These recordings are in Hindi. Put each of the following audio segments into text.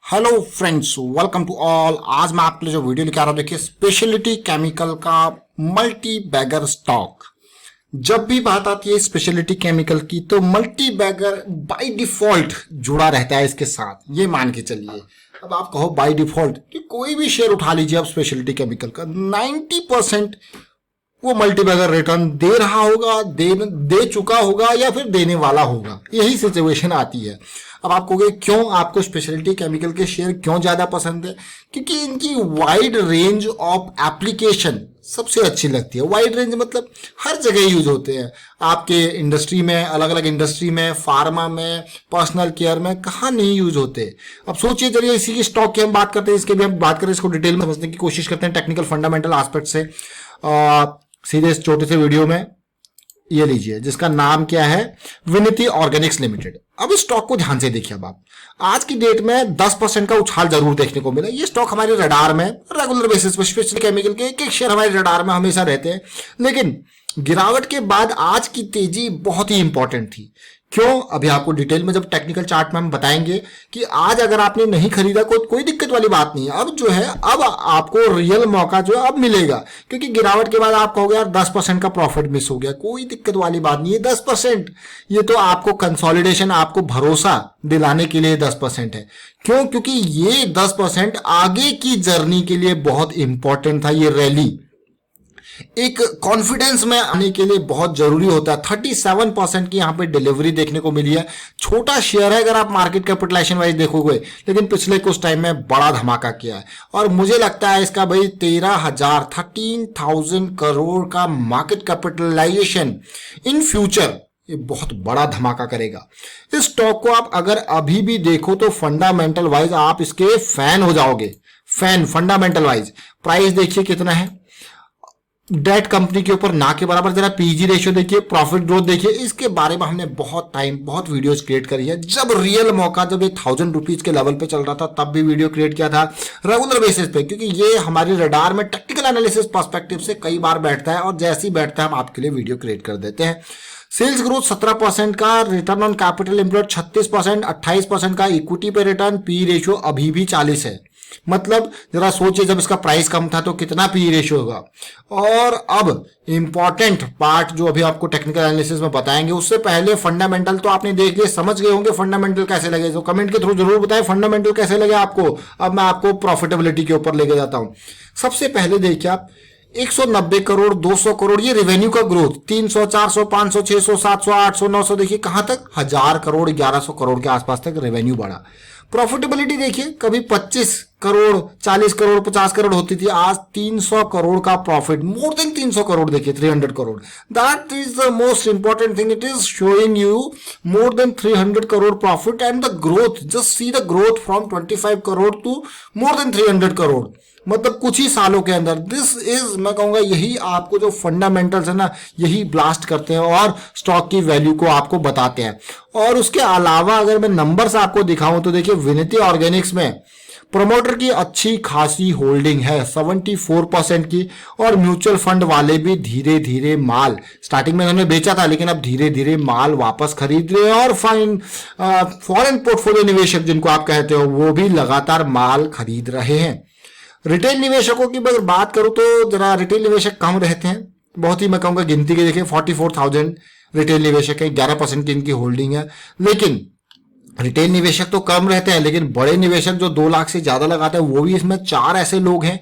Hello friends, welcome to all. आज मैं आपके लिए जो वीडियो लेकर आ रहा हूं, देखिए स्पेशलिटी केमिकल का मल्टी बैगर स्टॉक। जब भी बात आती है स्पेशलिटी केमिकल की तो मल्टी बैगर बाय डिफॉल्ट जुड़ा रहता है इसके साथ, ये मान के चलिए। अब आप कहो बाय डिफॉल्ट कि कोई भी शेयर उठा लीजिए आप स्पेशलिटी केमिकल का, 90% वो मल्टीबैगर रिटर्न दे रहा होगा, दे चुका होगा या फिर देने वाला होगा। यही सिचुएशन आती है। अब आप कहोगे क्यों आपको स्पेशलिटी केमिकल के शेयर क्यों ज्यादा पसंद है? क्योंकि इनकी वाइड रेंज ऑफ एप्लीकेशन सबसे अच्छी लगती है। वाइड रेंज मतलब हर जगह यूज होते हैं आपके इंडस्ट्री में, अलग अलग इंडस्ट्री में, फार्मा में, पर्सनल केयर में, कहाँ नहीं यूज होते। अब सोचिए, चलिए इसी की स्टॉक की हम बात करते हैं, इसके भी हम बात करें, इसको डिटेल में समझने की कोशिश करते हैं टेक्निकल फंडामेंटल एस्पेक्ट से। सीधे इस छोटे से वीडियो में ये लीजिए जिसका नाम क्या है, विनिति ऑर्गेनिक्स लिमिटेड। अब इस स्टॉक को ध्यान से देखिए। अब आप आज की डेट में 10% का उछाल जरूर देखने को मिला। ये स्टॉक हमारे रडार में रेगुलर बेसिस पर, स्पेशली केमिकल के एक एक शेयर हमारे रडार में हमेशा रहते हैं, लेकिन गिरावट के बाद आज की तेजी बहुत ही इंपॉर्टेंट थी। क्यों? अभी आपको डिटेल में जब टेक्निकल चार्ट में हम बताएंगे कि आज अगर आपने नहीं खरीदा कोई दिक्कत वाली बात नहीं है। अब जो है, अब आपको रियल मौका जो है अब मिलेगा, क्योंकि गिरावट के बाद आप कहोगे यार 10% का प्रॉफिट मिस हो गया। कोई दिक्कत वाली बात नहीं है। 10% ये तो आपको कंसोलिडेशन, आपको भरोसा दिलाने के लिए 10% है। क्यों? क्योंकि ये 10% आगे की जर्नी के लिए बहुत इंपॉर्टेंट था। ये रैली एक कॉन्फिडेंस में आने के लिए बहुत जरूरी होता है। 37% की यहां पे डिलीवरी देखने को मिली है। छोटा शेयर है अगर आप मार्केट कैपिटलाइजेशन वाइज देखोगे, लेकिन पिछले कुछ टाइम में बड़ा धमाका किया है। और मुझे लगता है इसका भाई 13,000 करोड़ का मार्केट कैपिटलाइजेशन इन फ्यूचर ये बहुत बड़ा धमाका करेगा। इस स्टॉक को आप अगर अभी भी देखो तो फंडामेंटल वाइज आप इसके फैन हो जाओगे। फंडामेंटल वाइज प्राइस देखिए कितना है, डेट कंपनी के ऊपर ना के बराबर। जरा पीजी रेशियो देखिए, प्रॉफिट ग्रोथ देखिए। इसके बारे में हमने बहुत वीडियोस क्रिएट करी है। जब रियल मौका, जब ये 1000 रुपीज के लेवल पे चल रहा था, तब भी वीडियो क्रिएट किया था रेगुलर बेसिस पे, क्योंकि ये हमारे रडार में टेक्निकल एनालिसिस पर्सपेक्टिव से कई बार बैठता है और जैसे ही बैठता है हम आपके लिए वीडियो क्रिएट कर देते हैं। सेल्स ग्रोथ 17% का, रिटर्न ऑन कैपिटल एम्प्लॉयड 36%, 28% का इक्विटी पे रिटर्न, पी रेशियो अभी भी 40 है। मतलब जरा सोचिए, जब इसका प्राइस कम था तो कितना पी रेशियो होगा। और अब इंपॉर्टेंट पार्ट जो अभी आपको टेक्निकल एनालिसिस में बताएंगे, उससे पहले फंडामेंटल तो आपने देख लिए, समझ गए होंगे फंडामेंटल कैसे लगे। तो कमेंट के थ्रू जरूर बताएं फंडामेंटल कैसे लगे आपको। अब मैं आपको प्रॉफिटेबिलिटी के ऊपर लेके जाता हूं। सबसे पहले देखिए आप 190 करोड़, 200 करोड़, ये रेवेन्यू का ग्रोथ 300, 400, 500, 600, 700, 800, 900, देखिए कहां तक, 1000 करोड़, 1100 करोड़ के आसपास तक रेवेन्यू बढ़ा। प्रॉफिटेबिलिटी देखिए, कभी 25 करोड़, 40 करोड़, 50 करोड़ होती थी, आज 300 करोड़ का प्रॉफिट, मोर देन 300 करोड़ देखिए, 300 crore. That is the most important thing, it is showing you more than 300 crore profit and the growth, just see the growth from 25 crore to more than 300 crore, मतलब कुछ ही सालों के अंदर। दिस इज, मैं कहूंगा, यही आपको जो फंडामेंटल्स है ना, यही ब्लास्ट करते हैं और स्टॉक की वैल्यू को आपको बताते हैं। और उसके अलावा अगर मैं नंबर्स आपको दिखाऊं तो देखिए, विनिति ऑर्गेनिक्स में प्रोमोटर की अच्छी खासी होल्डिंग है 74% की, और म्यूचुअल फंड वाले भी धीरे धीरे माल, स्टार्टिंग में उन्होंने बेचा था लेकिन अब धीरे धीरे माल वापस खरीद रहे हैं। और फॉरेन पोर्टफोलियो निवेशक जिनको आप कहते हो, वो भी लगातार माल खरीद रहे हैं। रिटेल निवेशकों की अगर बात करूं तो जरा रिटेल निवेशक कम रहते हैं, बहुत ही, मैं कहूंगा गिनती के देखिए 44,000 रिटेल निवेशक है, 11% की इनकी होल्डिंग है। लेकिन रिटेल निवेशक तो कम रहते हैं, लेकिन बड़े निवेशक जो 2 लाख से ज्यादा लगाते हैं, वो भी इसमें 4 ऐसे लोग हैं।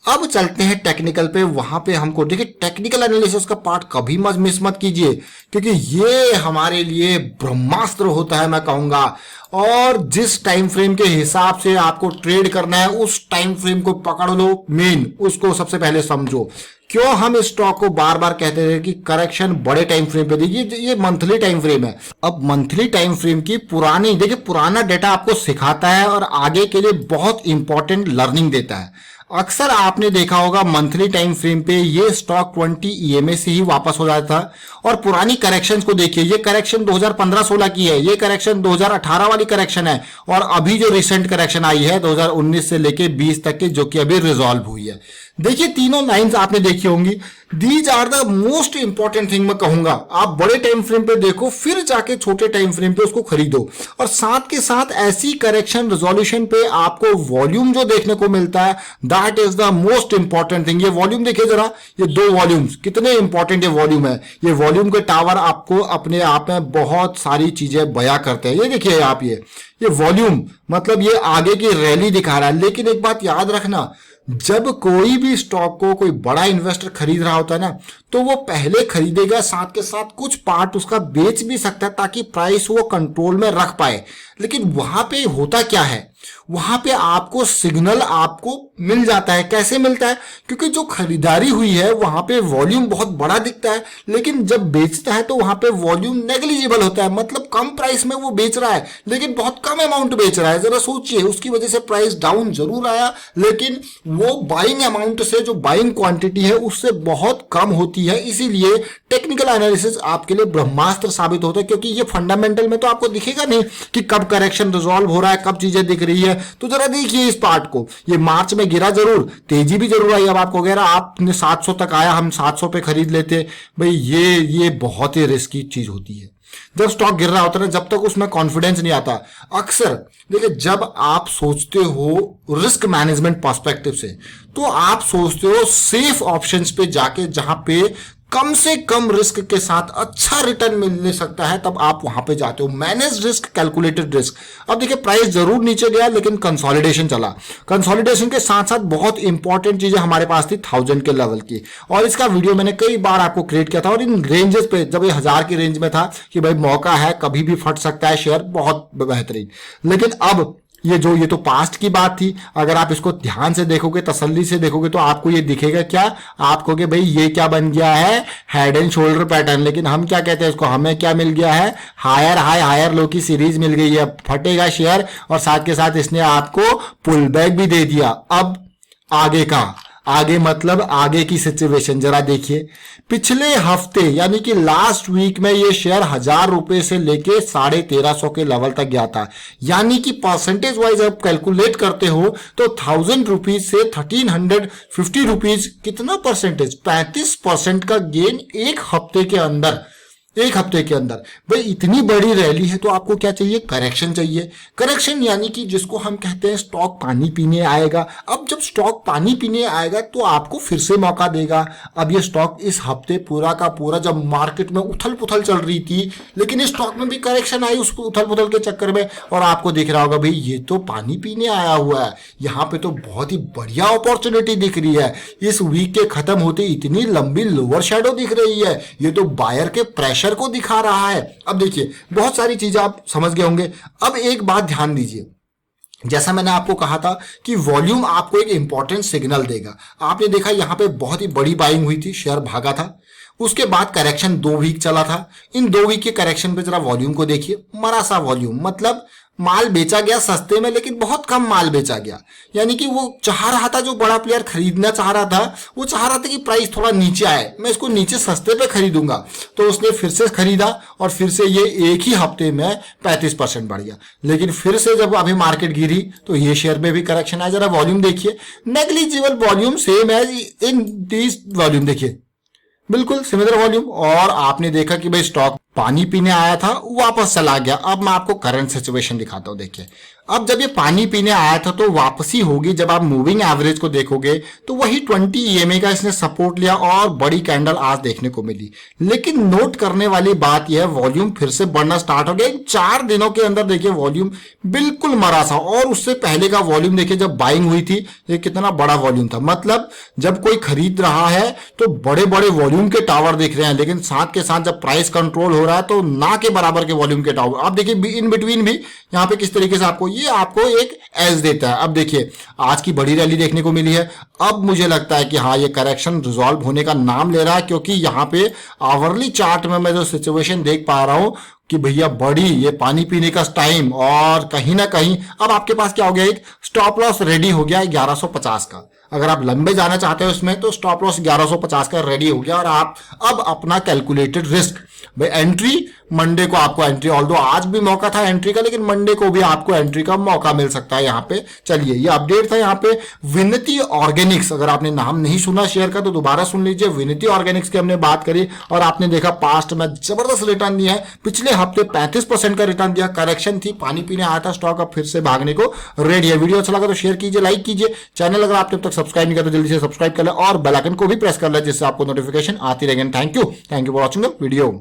अब चलते हैं टेक्निकल पे, वहां पे हमको देखिए टेक्निकल एनालिसिस का पार्ट कभी मिस मत कीजिए, क्योंकि ये हमारे लिए ब्रह्मास्त्र होता है, मैं कहूंगा। और जिस टाइम फ्रेम के हिसाब से आपको ट्रेड करना है, उस टाइम फ्रेम को पकड़ लो, मेन उसको सबसे पहले समझो। क्यों हम इस स्टॉक को बार बार कहते हैं कि करेक्शन बड़े टाइम फ्रेम पे देखिए, ये मंथली टाइम फ्रेम है। अब मंथली टाइम फ्रेम की पुरानी देखिए, पुराना डेटा आपको सिखाता है और आगे के लिए बहुत इंपॉर्टेंट लर्निंग देता है। अक्सर आपने देखा होगा मंथली टाइम फ्रेम पे ये स्टॉक 20 ईएमए से ही वापस हो जाता था। और पुरानी करेक्शंस को देखिए, ये करेक्शन 2015-16 की है, ये करेक्शन 2018 वाली करेक्शन है, और अभी जो रिसेंट करेक्शन आई है 2019 से लेके 20 तक की, जो कि अभी रिजॉल्व हुई है। देखिए तीनों लाइंस आपने देखी होंगी। These are the most important thing मैं कहूंगा। आप बड़े टाइम फ्रेम पे देखो, फिर जाके छोटे टाइम फ्रेम पे उसको खरीदो। और साथ के साथ ऐसी करेक्शन रिजोल्यूशन पे आपको वॉल्यूम जो देखने को मिलता है, that is the most important thing. ये वॉल्यूम देखिए जरा, ये दो वॉल्यूम्स कितने इंपॉर्टेंट ये वॉल्यूम है। ये वॉल्यूम के टावर आपको अपने आप में बहुत सारी चीजें बयां करते हैं। ये देखिए आप, ये वॉल्यूम मतलब ये आगे की रैली दिखा रहा है। लेकिन एक बात याद रखना, जब कोई भी स्टॉक को कोई बड़ा इन्वेस्टर खरीद रहा होता है ना, तो वो पहले खरीदेगा, साथ के साथ कुछ पार्ट उसका बेच भी सकता है ताकि प्राइस वो कंट्रोल में रख पाए। लेकिन वहां पे होता क्या है, वहां पे आपको सिग्नल आपको मिल जाता है। कैसे मिलता है? क्योंकि जो खरीदारी हुई है वहां पे वॉल्यूम बहुत बड़ा दिखता है, लेकिन जब बेचता है तो वहां पे वॉल्यूम नेग्लिजिबल होता है। मतलब कम प्राइस में वो बेच रहा है लेकिन बहुत कम अमाउंट बेच रहा है। जरा सोचिए, उसकी वजह से प्राइस डाउन जरूर आया, लेकिन वो बाइंग अमाउंट से, जो बाइंग क्वांटिटी है उससे बहुत कम होती है। इसीलिए टेक्निकल एनालिसिस आपके लिए ब्रह्मास्त्र साबित होता है, क्योंकि ये फंडामेंटल में तो आपको दिखेगा नहीं कि कब करेक्शन रिजॉल्व हो रहा है, कब चीजें दिख रही है। तो जरा देखिए इस पार्ट को, ये मार्च में गिरा जरूर, तेजी भी जरूर आई। अब आपको कह रहा आपने 700 तक आया, हम 700 पे खरीद लेते। भाई ये बहुत ही रिस्की चीज होती है। जब स्टॉक गिर रहा होता है ना, जब तक उसमें कॉन्फिडेंस नहीं आता। अक्सर देखिए, जब आप सोचते हो रिस्क मैनेजमेंट पर्सपेक्टिव से, तो आप सोचते हो सेफ ऑप्शंस पे जाके, जहां पे कम से कम रिस्क के साथ अच्छा रिटर्न मिल सकता है, तब आप वहां पे जाते हो। Manage risk, calculated risk. अब देखिए प्राइस जरूर नीचे गया, लेकिन कंसोलिडेशन चला। कंसोलिडेशन के साथ साथ बहुत इंपॉर्टेंट चीजें हमारे पास थी 1000 के लेवल की, और इसका वीडियो मैंने कई बार आपको क्रिएट किया था। और इन रेंजेस पे, जब ये 1000 की रेंज में था कि भाई मौका है, कभी भी फट सकता है शेयर, बहुत बेहतरीन। लेकिन अब ये तो पास्ट की बात थी। अगर आप इसको ध्यान से देखोगे, तसल्ली से देखोगे, तो आपको ये दिखेगा क्या, आप कहोगे भाई ये क्या बन गया है, हेड एंड शोल्डर पैटर्न। लेकिन हम क्या कहते हैं इसको, हमें क्या मिल गया है, हायर हाई हायर लो की सीरीज मिल गई है। फटेगा शेयर, और साथ के साथ इसने आपको पुल बैक भी दे दिया। अब आगे का, आगे मतलब आगे की सिचुएशन जरा देखिए। पिछले हफ्ते यानी कि लास्ट वीक में ये शेयर 1000 रुपए से लेके 1350 के लेवल तक गया था। यानी कि परसेंटेज वाइज आप कैलकुलेट करते हो तो 1000 रुपीज से 1350 रुपीज, कितना परसेंटेज, 35% का गेन एक हफ्ते के अंदर। एक हफ्ते के अंदर भाई इतनी बड़ी रैली है, तो आपको क्या चाहिए, करेक्शन चाहिए। करेक्शन यानी कि जिसको हम कहते हैं स्टॉक पानी पीने आएगा। अब जब स्टॉक पानी पीने आएगा तो आपको फिर से मौका देगा। अब ये स्टॉक इस हफ्ते पूरा का पूरा, जब मार्केट में उथल पुथल चल रही थी, लेकिन इस स्टॉक में भी करेक्शन आई उस उथल पुथल के चक्कर में, और आपको दिख रहा होगा भाई ये तो पानी पीने आया हुआ है। यहाँ पे तो बहुत ही बढ़िया अपॉर्चुनिटी दिख रही है। इस वीक के खत्म होते इतनी लंबी लोअर शैडो दिख रही है, ये तो बायर के प्रेशर को दिखा रहा है। अब देखिए बहुत सारी चीजें आप समझ गए होंगे। अब एक बात ध्यान दीजिए, जैसा मैंने आपको कहा था कि वॉल्यूम आपको एक इंपॉर्टेंट सिग्नल देगा। आपने देखा यहां पे बहुत ही बड़ी बाइंग हुई थी, शेयर भागा था। उसके बाद करेक्शन 2 वीक चला था। इन 2 वीक के करेक्शन पे जरा वॉल्यूम को देखिए, मरा सा वॉल्यूम। मतलब माल बेचा गया सस्ते में, लेकिन बहुत कम माल बेचा गया। यानी कि वो चाह रहा था, जो बड़ा प्लेयर खरीदना चाह रहा था, वो चाह रहा था कि प्राइस थोड़ा नीचे आए, मैं इसको नीचे सस्ते पे खरीदूंगा। तो उसने फिर से खरीदा, और फिर से ये एक ही हफ्ते में 35% बढ़ गया। लेकिन फिर से जब अभी मार्केट गिरी तो ये शेयर में भी करेक्शन आया। जरा वॉल्यूम देखिए, negligible volume, same as in this volume. देखिए बिल्कुल सिमिलर वॉल्यूम। और आपने देखा कि भाई स्टॉक पानी पीने आया था, वापस चला गया। अब मैं आपको करंट सिचुएशन दिखाता हूं। देखिए अब जब ये पानी पीने आया था तो वापसी होगी। जब आप मूविंग एवरेज को देखोगे तो वही 20 EMA का इसने सपोर्ट लिया, और बड़ी कैंडल आज देखने को मिली। लेकिन नोट करने वाली बात यह है, वॉल्यूम फिर से बढ़ना स्टार्ट हो गया। 4 दिनों के अंदर देखिए वॉल्यूम बिल्कुल मरा सा। और उससे पहले का वॉल्यूम देखिए, जब बाइंग हुई थी, ये कितना बड़ा वॉल्यूम था। मतलब जब कोई खरीद रहा है तो बड़े बड़े वॉल्यूम के टावर दिख रहे हैं, लेकिन साथ के साथ जब प्राइस कंट्रोल हो रहा है तो ना के बराबर के वॉल्यूम के टावर। आप देखिए इन बिटवीन भी यहाँ पे किस तरीके से आपको एक एज देता है। अब देखिए आज की बड़ी रैली देखने को मिली है। अब मुझे लगता है कि हाँ, ये करेक्शन रिजॉल्व होने का नाम ले रहा है, क्योंकि यहाँ पे आवरली चार्ट में मैं जो सिचुएशन देख पा रहा हूं कि भैया बड़ी ये पानी पीने का टाइम, और कहीं ना कहीं अब आपके पास क्या हो गया, एक स्टॉप लॉस रेडी हो गया 1150 का। अगर आप लंबे जाना चाहते हो इसमें तो स्टॉप लॉस 1150 का रेडी हो गया और आप अब अपना कैलकुलेटेड रिस्क भाई एंट्री मंडे को आपको एंट्री, ऑल्दो आज भी मौका था एंट्री का, लेकिन मंडे को भी आपको एंट्री का मौका मिल सकता है यहाँ पे। चलिए ये अपडेट था यहाँ पे विनती ऑर्गेनिक्स, अगर आपने नाम नहीं सुना शेयर का तो दोबारा सुन लीजिए। विनती ऑर्गेनिक्स की हमने बात करी और आपने देखा पास्ट में जबरदस्त रिटर्न दिया है, पिछले हफ्ते 35% का रिटर्न दिया, करेक्शन थी, पानी पीने आया था स्टॉक, अब फिर से भागने को रेडी है। वीडियो अच्छा लगा तो शेयर कीजिए, लाइक कीजिए, चैनल अगर आपने अब तक सब्सक्राइब नहीं किया तो जल्दी से सब्सक्राइब कर ले और बेल आइकन को भी प्रेस कर ले जिससे आपको नोटिफिकेशन आती रहेगी। Thank you for watching the video.